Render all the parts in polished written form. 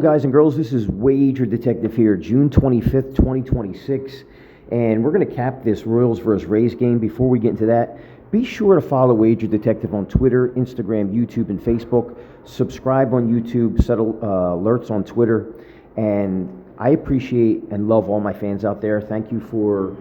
Guys and girls, this is Wager Detective here, June 25th, 2026, and we're going to cap this Royals versus Rays game. Before we get into that, be sure to follow Wager Detective on Twitter, Instagram, YouTube, and Facebook. Subscribe on YouTube, set alerts on Twitter, and I appreciate and love all my fans out there. Thank you for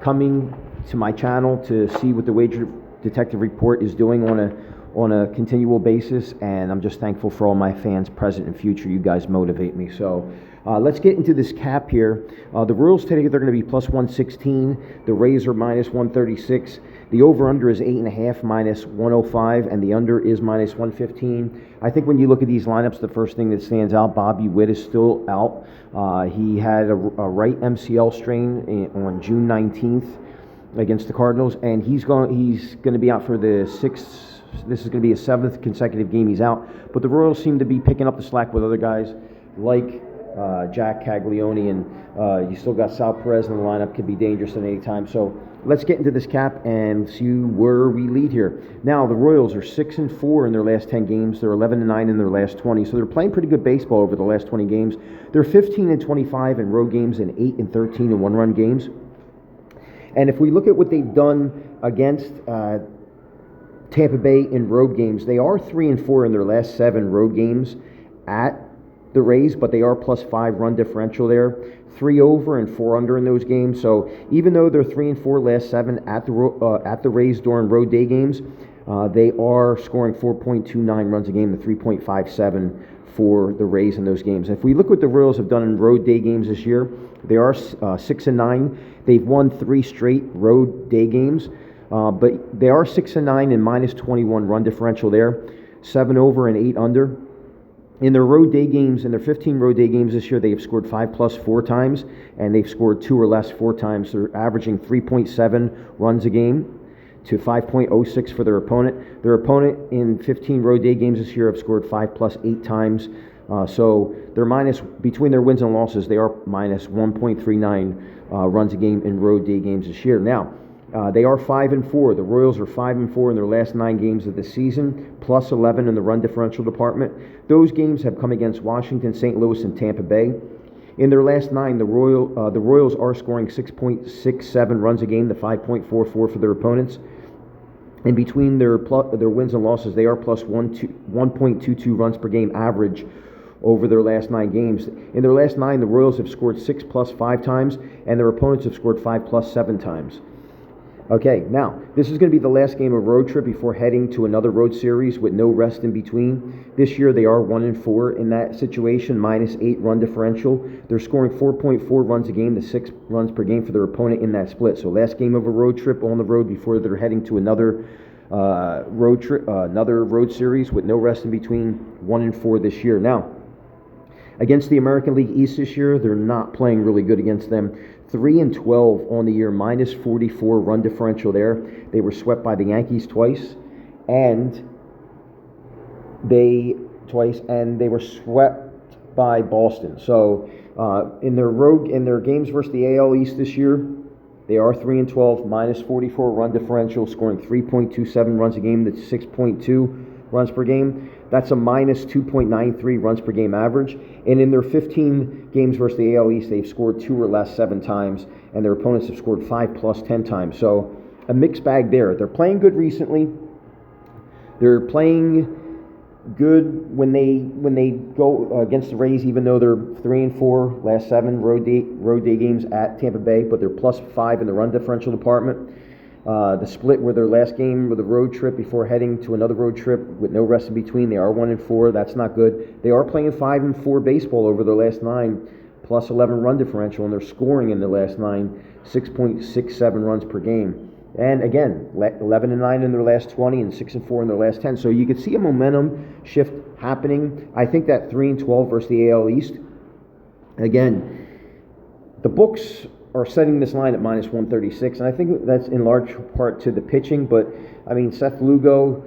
coming to my channel to see what the Wager Detective Report is doing on a continual basis, and I'm just thankful for all my fans, present and future. You guys motivate me. So let's get into this cap here. The Royals today, they're going to be plus 116. The Rays are minus 136. The over-under is 8.5, minus 105, and the under is minus 115. I think when you look at these lineups, the first thing that stands out, Bobby Witt is still out. He had a right MCL strain on June 19th against the Cardinals, and he's going to be out for the sixth. This is going to be his seventh consecutive game he's out. But the Royals seem to be picking up the slack with other guys like Jack Caglione, and you still got Sal Perez in the lineup. Could be dangerous at any time. So let's get into this cap and see where we lead here. Now, the Royals are 6-4 in their last 10 games. They're 11-9 in their last 20. So they're playing pretty good baseball over the last 20 games. They're 15-25 in road games and 8-13 in one-run games. And if we look at what they've done against Tampa Bay in road games, they are 3-4 in their last 7 road games at the Rays, but they are plus 5 run differential there, 3 over and 4 under in those games. So even though they're 3-4 last 7 at the Rays during road day games, they are scoring 4.29 runs a game to 3.57 for the Rays in those games. And if we look what the Royals have done in road day games this year, they are 6-9. They've won 3 straight road day games. But they are 6-9 and minus 21 run differential there, 7 over and 8 under. In their road day games, in their 15 road day games this year, they have scored 5+ 4 times, and they've scored 2 or less 4 times. They're averaging 3.7 runs a game to 5.06 for their opponent. Their opponent in 15 road day games this year have scored 5+ 8 times. So they're between their wins and losses, they are minus 1.39 runs a game in road day games this year. Now, they are 5-4. The Royals are 5-4 in their last 9 games of the season, plus 11 in the run differential department. Those games have come against Washington, St. Louis, and Tampa Bay. In their last 9, the Royals are scoring 6.67 runs a game to 5.44 for their opponents. And between their wins and losses, they are plus 1.22 runs per game average over their last 9 games. In their last 9, the Royals have scored 6+ 5 times, and their opponents have scored 5+ 7 times. Okay, now, this is going to be the last game of road trip before heading to another road series with no rest in between. This year, they are 1-4 in that situation, minus 8 run differential. They're scoring 4.4 runs a game to 6 runs per game for their opponent in that split. So last game of a road trip on the road before they're heading to another road series with no rest in between, 1-4 this year. Now, against the American League East this year, they're not playing really good against them. 3-12 on the year, minus 44 run differential there. They were swept by the Yankees twice, and they were swept by Boston. So in their games versus the AL East this year, they are 3-12, minus 44 run differential, scoring 3.27 runs a game to 6.2 runs per game. That's a minus 2.93 runs per game average. And in their 15 games versus the AL East, they've scored 2 or less 7 times, and their opponents have scored 5+ 10 times. So a mixed bag there. They're playing good recently. They're playing good when they go against the Rays, even though they're 3-4 last 7 road day games at Tampa Bay, but they're plus 5 in the run differential department. The split were their last game with a road trip before heading to another road trip with no rest in between. They are 1-4. That's not good. They are playing 5-4 baseball over their last 9, plus 11 run differential, and they're scoring in the last 9, 6.67 runs per game. And again, 11-9 in their last 20 and 6-4 in their last 10. So you could see a momentum shift happening. I think that 3-12 versus the AL East. Again, the books are setting this line at minus 136, and I think that's in large part to the pitching. But I mean, Seth Lugo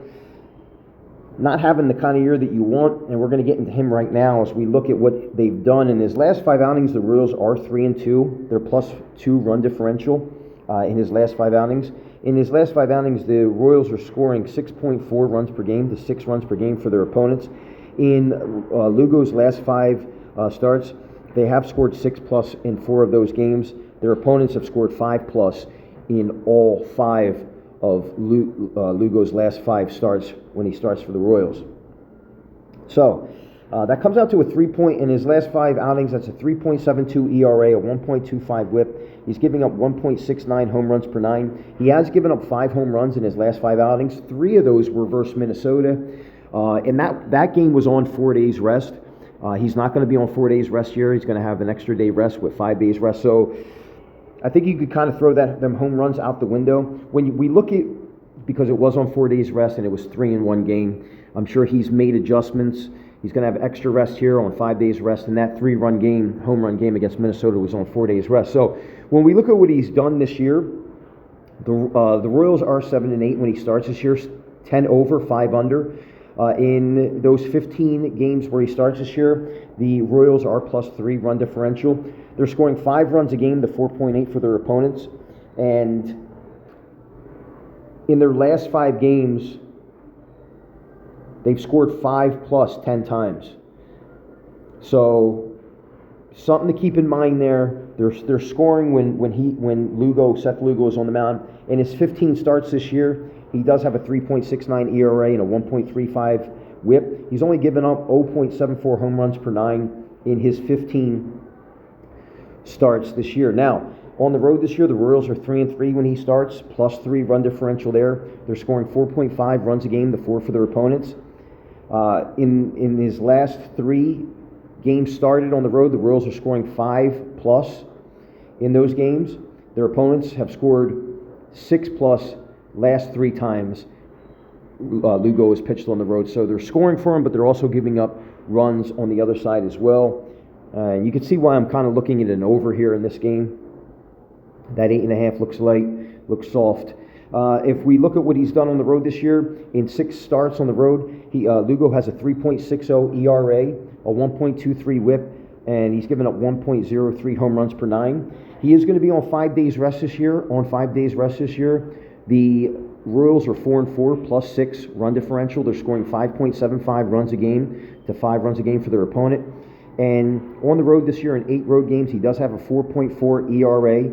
not having the kind of year that you want, and we're going to get into him right now as we look at what they've done in his last 5 outings. The Royals are 3-2. They're plus 2 run differential in his last 5 outings. In his last 5 outings, the Royals are scoring 6.4 runs per game to 6 runs per game for their opponents. In Lugo's last 5 starts, they have scored 6+ in 4 of those games. Their opponents have scored 5+ in all 5 of Lugo's last 5 starts when he starts for the Royals. So that comes out to a 3 in his last 5 outings. That's a 3.72 ERA, a 1.25 WHIP. He's giving up 1.69 home runs per 9. He has given up 5 home runs in his last 5 outings. 3 of those were versus Minnesota, and that game was on 4 days rest. He's not going to be on 4 days rest here. He's going to have an extra day rest with 5 days rest. So I think you could kind of throw them home runs out the window. When we look at, because it was on 4 days rest and it was 3 in 1 game, I'm sure he's made adjustments. He's going to have extra rest here on 5 days rest, and that 3-run game, home run game against Minnesota was on 4 days rest. So when we look at what he's done this year, the Royals are 7-8 when he starts this year, 10 over, 5 under. In those 15 games where he starts this year, the Royals are +3 run differential. They're scoring 5 runs a game to 4.8 for their opponents. And in their last 5 games, they've scored 5+ 10 times. So something to keep in mind there. They're scoring when Seth Lugo is on the mound. In his 15 starts this year, he does have a 3.69 ERA and a 1.35 WHIP. He's only given up 0.74 home runs per 9 in his 15 starts this year. Now, on the road this year, the Royals are 3-3 when he starts, +3 run differential there. They're scoring 4.5 runs a game to 4 for their opponents. In his last 3 games started on the road, the Royals are scoring 5+ in those games. Their opponents have scored 6+ last 3 times Lugo has pitched on the road. So they're scoring for him, but they're also giving up runs on the other side as well. You can see why I'm kind of looking at an over here in this game. That 8.5 looks light, looks soft. If we look at what he's done on the road this year, in 6 starts on the road, Lugo has a 3.60 ERA, a 1.23 WHIP, and he's given up 1.03 home runs per 9. He is going to be on 5 days rest this year. On 5 days rest this year, the Royals are 4-4 +6 run differential. They're scoring 5.75 runs a game to 5 runs a game for their opponent. And on the road this year in 8 road games, he does have a 4.4 ERA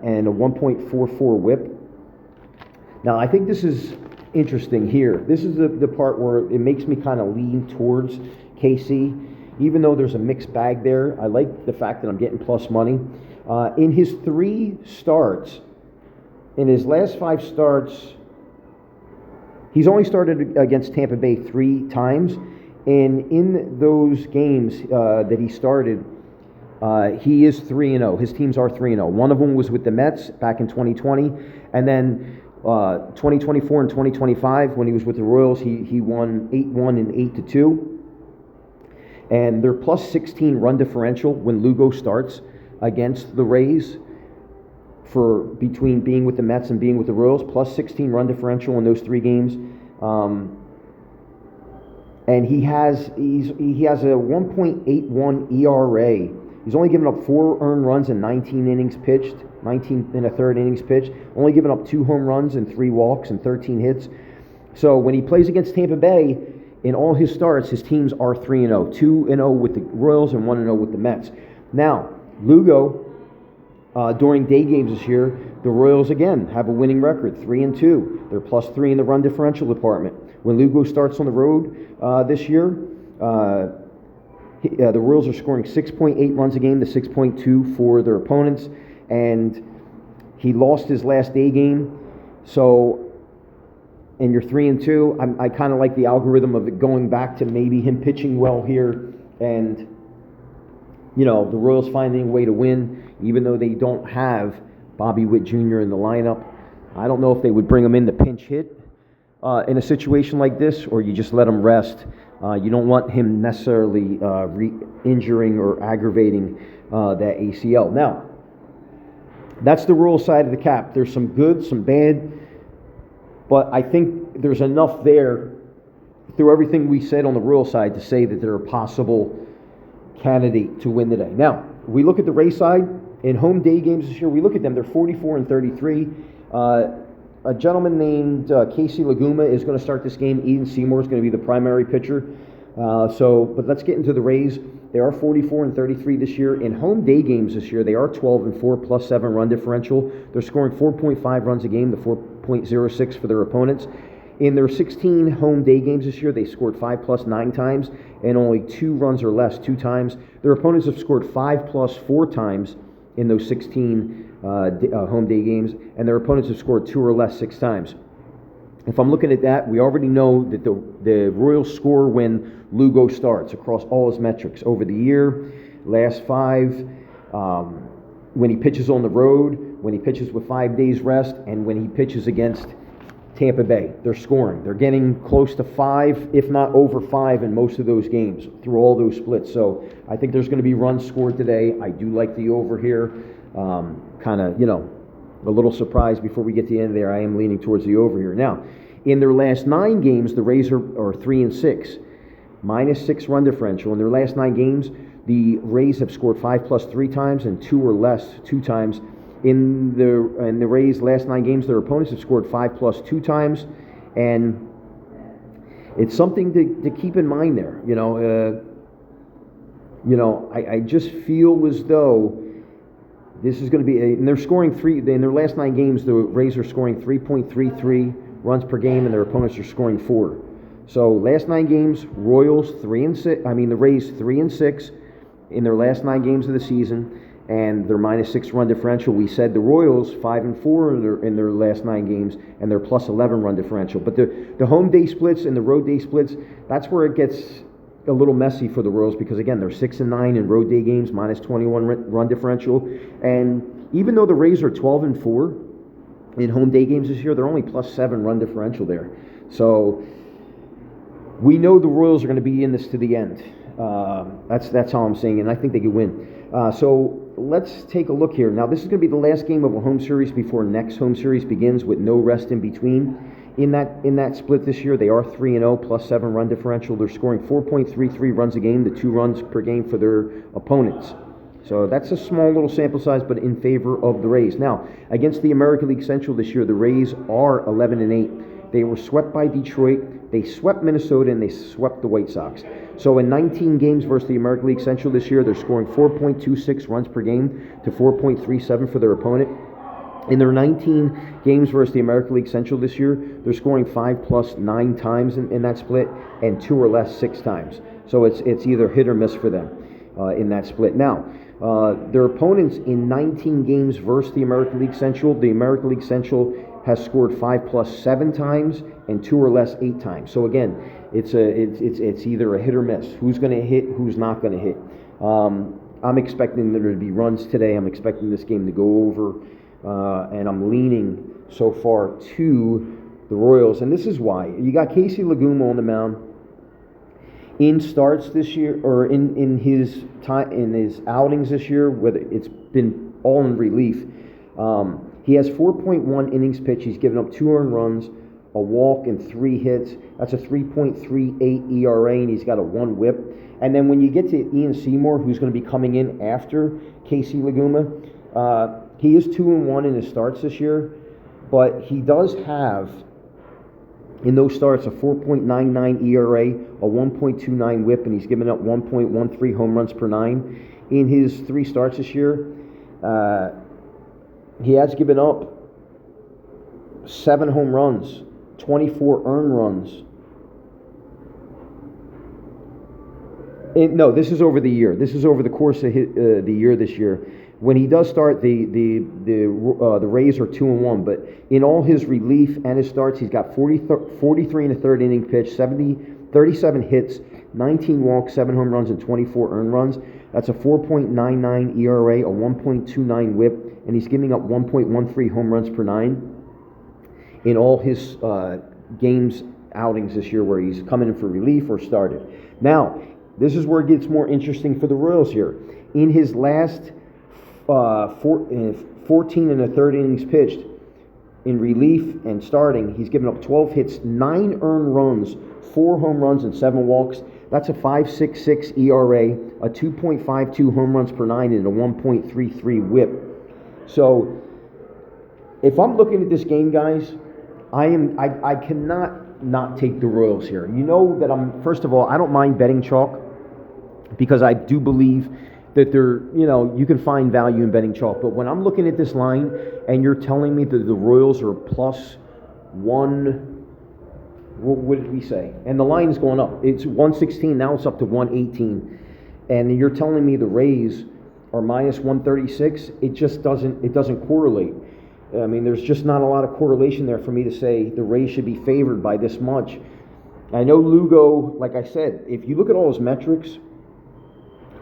and a 1.44 WHIP. Now, I think this is interesting here. This is the part where it makes me kind of lean towards KC. Even though there's a mixed bag there, I like the fact that I'm getting plus money. In his 3 starts, in his last 5 starts, he's only started against Tampa Bay 3 times. And in those games that he started, he is 3-0. His teams are 3-0. One of them was with the Mets back in 2020. And then 2024 and 2025, when he was with the Royals, he won 8-1 and 8-2. And they're +16 run differential when Lugo starts against the Rays for between being with the Mets and being with the Royals, +16 run differential in those 3 games. And he has a 1.81 ERA. He's only given up 4 earned runs in 19 innings pitched, 19 and a third innings pitched. Only given up 2 home runs and 3 walks and 13 hits. So when he plays against Tampa Bay, in all his starts, his teams are 3-0, 2-0 with the Royals and 1-0 with the Mets. Now, Lugo, during day games this year, the Royals again have a winning record, 3-2. They're +3 in the run differential department. When Lugo starts on the road this year, the Royals are scoring 6.8 runs a game to 6.2 for their opponents, and he lost his last day game. So, and you're 3-2. I kind of like the algorithm of it going back to maybe him pitching well here, and the Royals finding a way to win, even though they don't have Bobby Witt Jr. in the lineup. I don't know if they would bring him in to pinch hit in a situation like this, or you just let him rest. You don't want him necessarily injuring or aggravating that ACL. Now, that's the Royals side of the cap. There's some good, some bad, but I think there's enough there through everything we said on the Royals side to say that they're a possible candidate to win today. Now, we look at the Rays side. In home day games this year, we look at them. They're 44-33. A gentleman named Casey Laguma is going to start this game. Eden Seymour is going to be the primary pitcher. But let's get into the Rays. They are 44-33 this year. In home day games this year, they are 12-4 plus 7 run differential. They're scoring 4.5 runs a game to 4.06 for their opponents. In their 16 home day games this year, they scored 5 plus 9 times and only 2 runs or less 2 times. Their opponents have scored 5 plus 4 times in those 16 home day games, and their opponents have scored 2 or less 6 times. If I'm looking at that, we already know that the Royals score when Lugo starts across all his metrics over the year, last 5, when he pitches on the road, when he pitches with 5 days rest, and when he pitches against Tampa Bay. They're scoring. They're getting close to 5, if not over 5 in most of those games through all those splits. So I think there's going to be runs scored today. I do like the over here. Kind of, a little surprised before we get to the end there. I am leaning towards the over here. Now, in their last 9 games, the Rays are 3-6, -6 run differential. In their last 9 games, the Rays have scored 5 plus 3 times and 2 or less 2 times. In the Rays' last 9 games, their opponents have scored 5 plus 2 times, and it's something to keep in mind there. I just feel as though this is going to be, and they're scoring 3 in their last 9 games. The Rays are scoring 3.33 runs per game, and their opponents are scoring 4. So last 9 games, Royals 3-6. The Rays 3-6 in their last 9 games of the season. And their -6 run differential. We said the Royals 5-4 in their last 9 games, and their plus 11 run differential. But the home day splits and the road day splits, that's where it gets a little messy for the Royals, because again, they're 6-9 in road day games, -21 run differential. And even though the Rays are 12-4 in home day games this year, they're only plus 7 run differential there. So we know the Royals are going to be in this to the end. That's how I'm saying it, and I think they could win. So let's take a look here. Now, this is going to be the last game of a home series before next home series begins, with no rest in between. In that split this year, they are 3-0 plus 7 run differential. They're scoring 4.33 runs a game to 2 runs per game for their opponents. So that's a small little sample size, but in favor of the Rays. Now, against the American League Central this year, the Rays are 11-8. They were swept by Detroit, they swept Minnesota, and they swept the White Sox. So in 19 games versus the American League Central this year, they're scoring 4.26 runs per game to 4.37 for their opponent. In their 19 games versus the American League Central this year, they're scoring 5 plus 9 times in that split, and 2 or less 6 times. So it's either hit or miss for them in that split. Now, their opponents in 19 games versus the American League Central has scored 5 plus 7 times and 2 or less 8 times. So again, it's either a hit or miss. Who's going to hit? Who's not going to hit? I'm expecting there to be runs today. I'm expecting this game to go over, and I'm leaning so far to the Royals. And this is why. You got Casey Laguma on the mound in starts this year, or in his outings this year, whether it's been all in relief. He has 4.1 innings pitched. He's given up 2 earned runs, a walk, and 3 hits. That's a 3.38 ERA, and he's got a 1 WHIP. And then when you get to Ian Seymour, who's going to be coming in after Casey Laguma, he is 2-1 in his starts this year, but he does have, in those starts, a 4.99 ERA, a 1.29 WHIP, and he's given up 1.13 home runs per 9. In his 3 starts this year, he has given up 7 home runs, 24 earned runs. No, this is over the year. This is over the course of the year this year. When he does start, the Rays are 2-1, but in all his relief and his starts, he's got 43 and a third inning pitch, 37 hits, 19 walks, 7 home runs, and 24 earned runs. That's a 4.99 ERA, a 1.29 WHIP, and he's giving up 1.13 home runs per 9 in all his games outings this year, where he's coming in for relief or started. Now, this is where it gets more interesting for the Royals here. In his last 14 and a third innings pitched in relief and starting, he's given up 12 hits, 9 earned runs, 4 home runs, and 7 walks. That's a 5.66 ERA, a 2.52 home runs per 9, and a 1.33 WHIP. So, if I'm looking at this game, guys, I cannot not take the Royals here. You know that first of all, I don't mind betting chalk because I do believe that you can find value in betting chalk. But when I'm looking at this line and you're telling me that the Royals are plus one, what did we say? And the line is going up. It's 116, now it's up to 118. And you're telling me the Rays are minus 136, it just doesn't correlate. I mean, there's just not a lot of correlation there for me to say the Rays should be favored by this much. I know Lugo, like I said, if you look at all his metrics,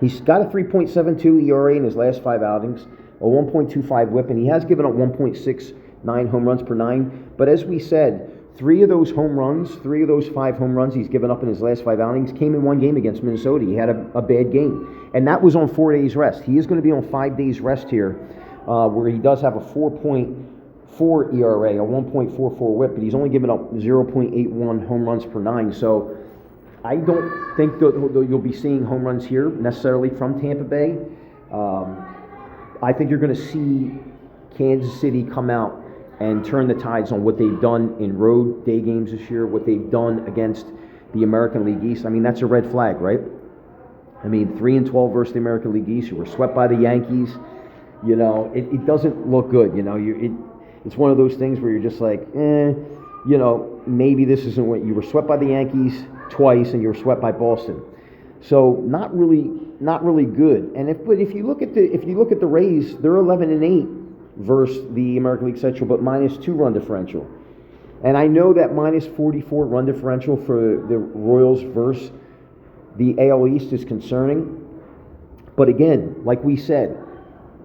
he's got a 3.72 ERA in his last 5 outings, a 1.25 whip, and he has given up 1.69 home runs per 9. But as we said, 3 of those 5 home runs he's given up in his last 5 outings came in one game against Minnesota. He had a bad game, and that was on 4 days rest. He is going to be on 5 days rest here, where he does have a 4.4 ERA, a 1.44 whip, but he's only given up 0.81 home runs per 9. So I don't think that you'll be seeing home runs here necessarily from Tampa Bay. I think you're going to see Kansas City come out and turn the tides on what they've done in road day games this year, what they've done against the American League East. I mean, that's a red flag, right? I mean, 3-12 versus the American League East. You were swept by the Yankees. You know, it doesn't look good. You know, it's one of those things where you're just like, maybe this isn't what you were swept by the Yankees twice, and you were swept by Boston. So not really good. And if you look at the Rays, they're 11-8 versus the American League Central, but minus 2 run differential. And I know that minus 44 run differential for the Royals versus the AL East is concerning. But again, like we said,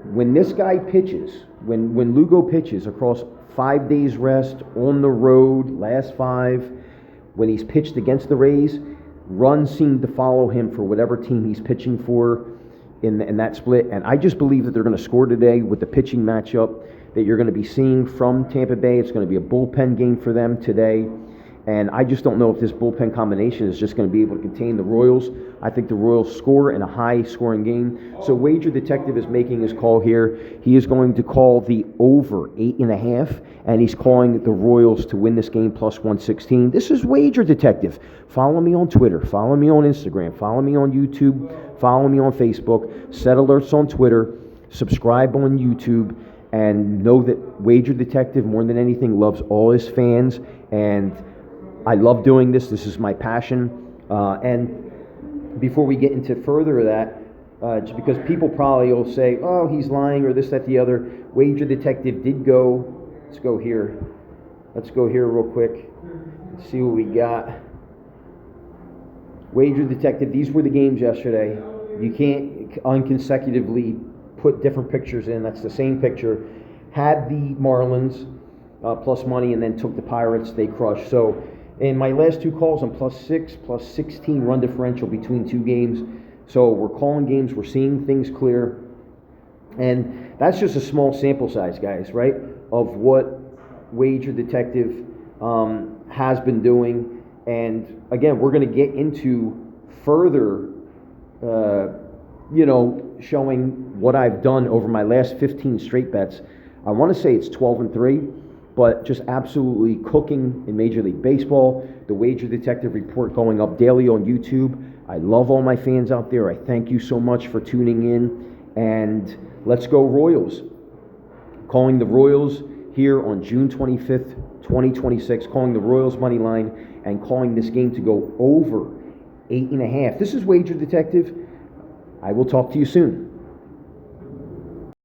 when this guy pitches, when Lugo pitches across 5 days rest on the road, last 5, when he's pitched against the Rays, runs seem to follow him for whatever team he's pitching for in that split. And I just believe that they're going to score today with the pitching matchup that you're going to be seeing from Tampa Bay. It's going to be a bullpen game for them today. And I just don't know if this bullpen combination is just going to be able to contain the Royals. I think the Royals score in a high-scoring game. So Wager Detective is making his call here. He is going to call the over 8.5, and he's calling the Royals to win this game plus 116. This is Wager Detective. Follow me on Twitter. Follow me on Instagram. Follow me on YouTube. Follow me on Facebook. Set alerts on Twitter. Subscribe on YouTube. And know that Wager Detective, more than anything, loves all his fans. And I love doing this. This is my passion. And before we get into further of that, just because people probably will say, oh, he's lying or this, that, the other. Wager Detective did go. Let's go here. Let's go here real quick. Let's see what we got. Wager Detective, these were the games yesterday. You can't unconsecutively put different pictures in. That's the same picture. Had the Marlins plus money and then took the Pirates. They crushed. So in my last 2 calls, I'm plus 6, plus 16 run differential between 2 games. So we're calling games. We're seeing things clear. And that's just a small sample size, guys, right, of what Wager Detective has been doing. And again, we're going to get into further, showing what I've done over my last 15 straight bets. I want to say it's 12-3, but just absolutely cooking in Major League Baseball. The Wager Detective report going up daily on YouTube. I love all my fans out there. I thank you so much for tuning in. And let's go Royals. Calling the Royals here on June 25th, 2026. Calling the Royals money line and calling this game to go over 8.5. This is Wager Detective. I will talk to you soon.